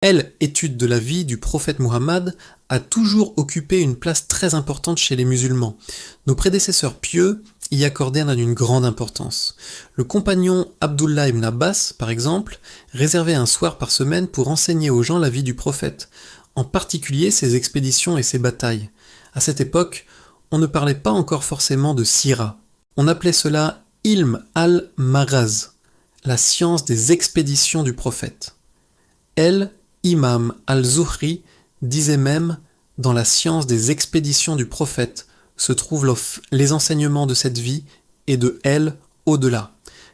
Elle, étude de la vie du prophète Muhammad, a toujours occupé une place très importante chez les musulmans. Nos prédécesseurs pieux y accordèrent une grande importance. Le compagnon Abdullah ibn Abbas, par exemple, réservait un soir par semaine pour enseigner aux gens la vie du prophète, en particulier ses expéditions et ses batailles. À cette époque, on ne parlait pas encore forcément de sira. On appelait cela ilm al-maghaz, la science des expéditions du prophète. Imam al-Zuhri disait même « Dans la science des expéditions du prophète se trouvent les enseignements de cette vie et de elle au-delà,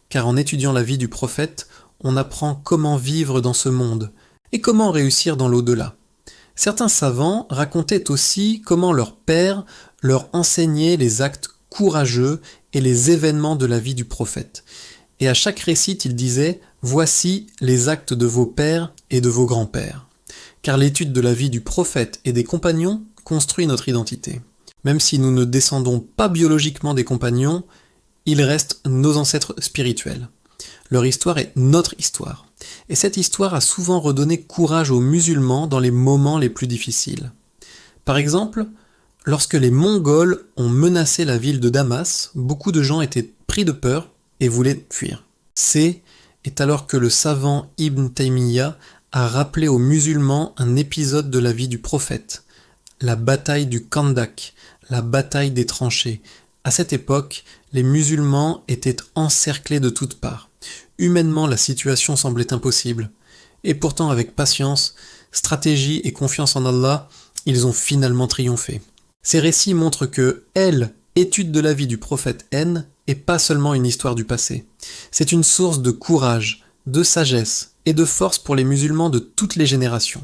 car en étudiant la vie du prophète, on apprend comment vivre dans ce monde et comment réussir dans l'au-delà. » Certains savants racontaient aussi comment leur père leur enseignait les actes courageux et les événements de la vie du prophète. Et à chaque récit, il disait « Voici les actes de vos pères et de vos grands-pères ». Car l'étude de la vie du prophète et des compagnons construit notre identité. Même si nous ne descendons pas biologiquement des compagnons, ils restent nos ancêtres spirituels. Leur histoire est notre histoire. Et cette histoire a souvent redonné courage aux musulmans dans les moments les plus difficiles. Par exemple, lorsque les Mongols ont menacé la ville de Damas, beaucoup de gens étaient pris de peur et voulaient fuir. C'est alors que le savant Ibn Taymiyyah a rappelé aux musulmans un épisode de la vie du prophète, la bataille du Khandak, la bataille des tranchées. À cette époque, les musulmans étaient encerclés de toutes parts. Humainement, la situation semblait impossible. Et pourtant, avec patience, stratégie et confiance en Allah, ils ont finalement triomphé. Ces récits montrent que étude de la vie du prophète N, est pas seulement une histoire du passé. C'est une source de courage, de sagesse et de force pour les musulmans de toutes les générations.